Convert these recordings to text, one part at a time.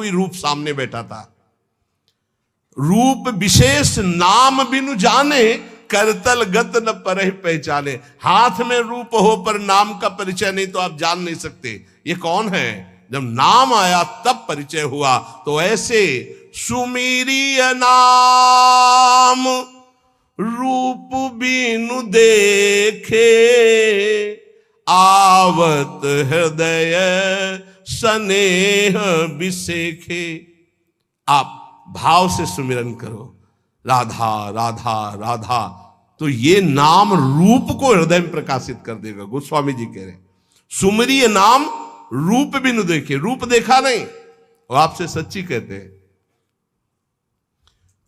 हुई रूप सामने बैठा था। रूप विशेष नाम बिनु जाने, करतल गत न परहि पहचाने। हाथ में रूप हो पर नाम का परिचय नहीं तो आप जान नहीं सकते ये कौन है। जब नाम आया तब परिचय हुआ। तो ऐसे सुमीरिय नाम रूप बिनु देखे, आवत हृदय स्नेह बिसेखे। आप भाव से सुमिरन करो, राधा राधा राधा, तो ये नाम रूप को हृदय में प्रकाशित कर देगा। गोस्वामी जी कह रहे सुमरिय नाम रूप बिनु देखे, रूप देखा नहीं। और आपसे सच्ची कहते हैं,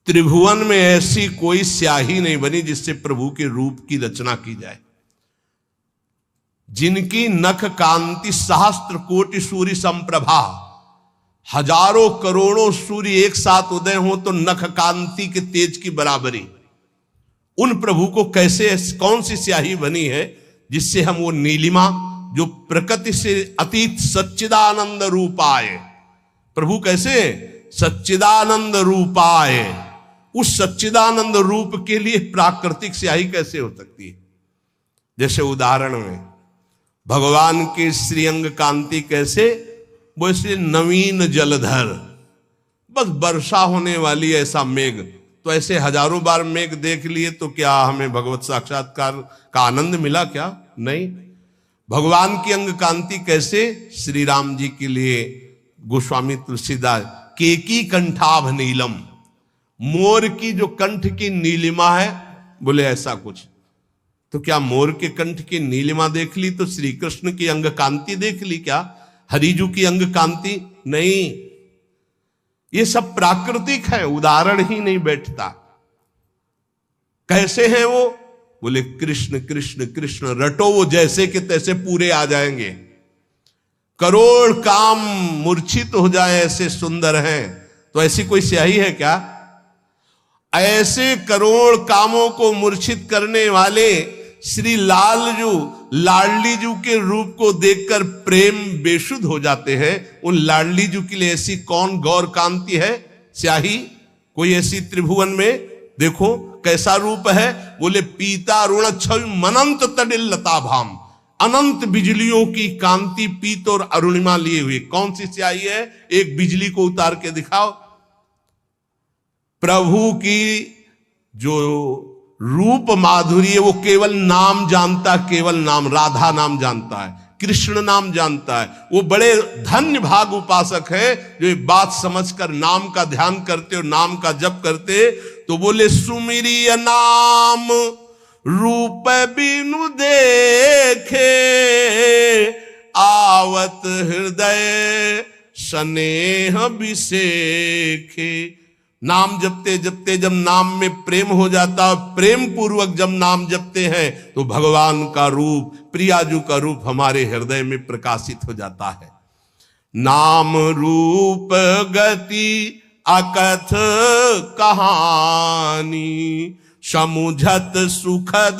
त्रिभुवन में ऐसी कोई स्याही नहीं बनी जिससे प्रभु के रूप की रचना की जाए। जिनकी नख कांति सहस्त्र कोटि सूर्य संप्रभा, हजारों करोड़ों सूर्य एक साथ उदय हो तो नख कांति के तेज की बराबरी। उन प्रभु को कैसे, कौन सी स्याही बनी है जिससे हम वो नीलिमा जो प्रकृति से अतीत सच्चिदानंद रूपाय, प्रभु कैसे सच्चिदानंद रूपाय, उस सच्चिदानंद रूप के लिए प्राकृतिक स्याही कैसे हो सकती है। जैसे उदाहरण में भगवान के श्रीअंग कांति कैसे, वो इसलिए नवीन जलधर, बस वर्षा होने वाली ऐसा मेघ। तो ऐसे हजारों बार मेघ देख लिए तो क्या हमें भगवत साक्षात्कार का आनंद मिला? क्या नहीं। भगवान की अंग कांति कैसे, श्री राम जी के लिए गोस्वामी तुलसीदास केकी कंठाभ नीलम, मोर की जो कंठ की नीलिमा है, बोले ऐसा कुछ। तो क्या मोर के कंठ की नीलिमा देख ली तो श्री कृष्ण की अंग कांति देख ली क्या? हरिजू की अंग कांति नहीं। ये सब प्राकृतिक है, उदाहरण ही नहीं बैठता। कैसे हैं वो? बोले कृष्ण कृष्ण कृष्ण, रटो वो जैसे कि तैसे पूरे आ जाएंगे। करोड़ काम मूर्छित हो जाए ऐसे सुंदर हैं। तो ऐसी कोई स्याही है क्या? ऐसे करोड़ कामों को मूर्छित करने वाले श्री लालजू लाडली जू के रूप को देखकर प्रेम बेसुध हो जाते हैं। उन लाडली जू के लिए ऐसी कौन गौर कांति है, स्याही कोई ऐसी त्रिभुवन में? देखो कैसा रूप है। बोले पीता रुण छवि मनंत तडिल लता भाम, अनंत बिजलियों की कांति पीत और अरुणिमा लिए हुए। कौन सी स्याही है? एक बिजली को उतार के दिखाओ। प्रभु की जो रूप माधुरी है वो केवल नाम जानता, केवल नाम, राधा नाम जानता है, कृष्ण नाम जानता है। वो बड़े धन्य भाग उपासक है जो ये बात समझकर नाम का ध्यान करते और नाम का जप करते। तो बोले सुमिरिय नाम रूप बिनु देखे, आवत हृदय स्नेह बिसेखे। नाम जपते जपते जब नाम में प्रेम हो जाता, प्रेम पूर्वक जब नाम जपते हैं तो भगवान का रूप, प्रियाजू का रूप हमारे हृदय में प्रकाशित हो जाता है। नाम रूप गति अकथ कहानी, समुझत सुखद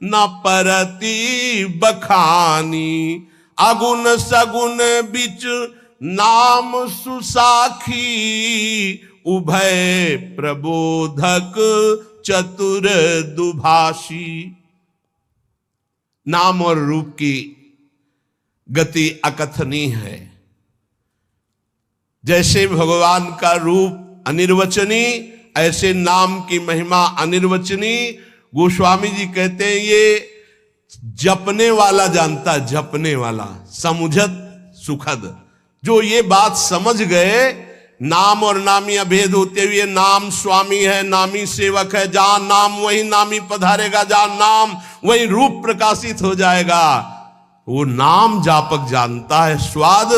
न परति बखानी। अगुण सगुण बिच नाम सुसाखी, उभय प्रबोधक चतुर दुभाषी। नाम और रूप की गति अकथनीय है। जैसे भगवान का रूप अनिर्वचनीय, ऐसे नाम की महिमा अनिर्वचनीय। गोस्वामी जी कहते हैं ये जपने वाला जानता, जपने वाला, समुझत सुखद। जो ये बात समझ गए, नाम और नामी अभेद होते हुए नाम स्वामी है, नामी सेवक है, जहां नाम वही नामी पधारेगा, जहां नाम वही रूप प्रकाशित हो जाएगा। वो नाम जापक जानता है। स्वाद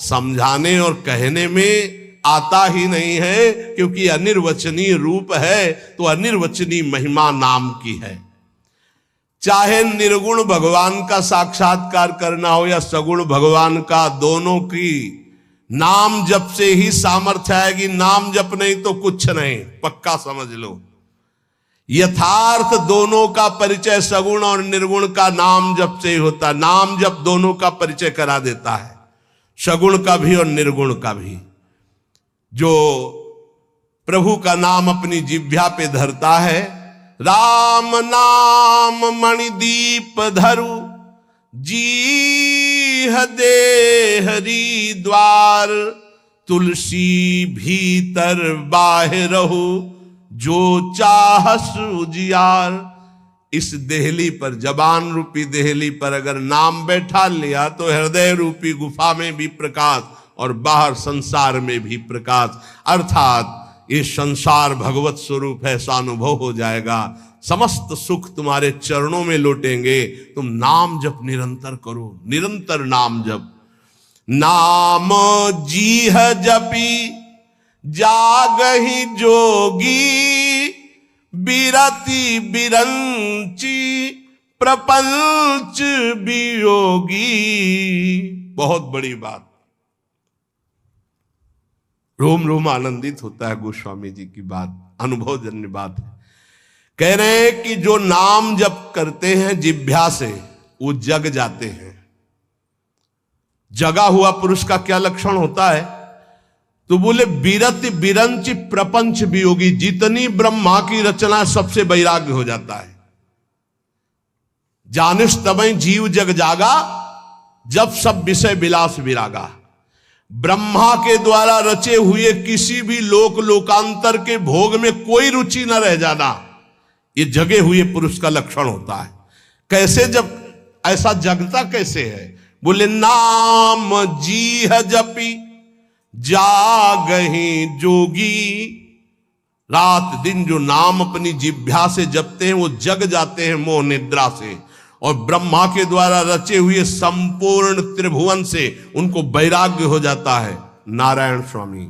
समझाने और कहने में आता ही नहीं है, क्योंकि अनिर्वचनीय रूप है तो अनिर्वचनीय महिमा नाम की है। चाहे निर्गुण भगवान का साक्षात्कार करना हो या सगुण भगवान का, दोनों की नाम जप से ही सामर्थ्य आएगी। नाम जप नहीं तो कुछ नहीं, पक्का समझ लो। यथार्थ दोनों का परिचय सगुण और निर्गुण का नाम जप से ही होता है। नाम जप दोनों का परिचय करा देता है, सगुण का भी और निर्गुण का भी। जो प्रभु का नाम अपनी जिह्वा पे धरता है, राम नाम मणिदीप धरु जीह दे हरि द्वार, तुलसी भीतर बाहरहु जो चाहस उजियार। इस देहली पर, जबान रूपी देहली पर अगर नाम बैठा लिया तो हृदय रूपी गुफा में भी प्रकाश और बाहर संसार में भी प्रकाश, अर्थात ये संसार भगवत स्वरूप है, ऐसा अनुभव हो जाएगा। समस्त सुख तुम्हारे चरणों में लौटेंगे। तुम नाम जप निरंतर करो, निरंतर नाम जप। नाम जीह जपी जागहि जोगी, बिरति बिरंची प्रपंच वियोगी। बहुत बड़ी बात, रोम रोम आनंदित होता है गोस्वामी जी की बात, अनुभवजन्य बात है। कह रहे हैं कि जो नाम जप करते हैं जिह्वा से वो जग जाते हैं। जगा हुआ पुरुष का क्या लक्षण होता है? तो बोले बिरति बिरंच प्रपंच वियोगी, जितनी ब्रह्मा की रचना सबसे वैराग्य हो जाता है। जानिस तबै जीव जग जागा, जब सब विषय विलास विरागा। ब्रह्मा के द्वारा रचे हुए किसी भी लोक लोकांतर के भोग में कोई रुचि न रह जाना, ये जगे हुए पुरुष का लक्षण होता है। कैसे, जब ऐसा जगता कैसे है? बोले नाम जीह जपी जागहि जोगी। रात दिन जो नाम अपनी जिह्वा से जपते हैं वो जग जाते हैं मोह निद्रा से, और ब्रह्मा के द्वारा रचे हुए संपूर्ण त्रिभुवन से उनको वैराग्य हो जाता है। नारायण स्वामी,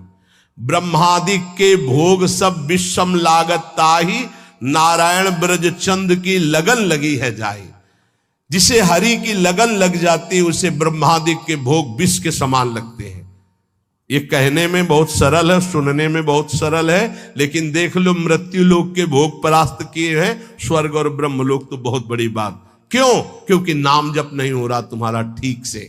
ब्रह्मादि के भोग सब विषम लागत ताही, नारायण ब्रज चंद की लगन लगी है जाई। जिसे हरि की लगन लग जाती उसे ब्रह्मादि के भोग विष के समान लगते हैं। ये कहने में बहुत सरल है, सुनने में बहुत सरल है, लेकिन देख लो मृत्यु लोक के भोग परास्त किए हैं, स्वर्ग और ब्रह्म लोक तो बहुत बड़ी बात। क्यों? क्योंकि नाम जप नहीं हो रहा तुम्हारा ठीक से।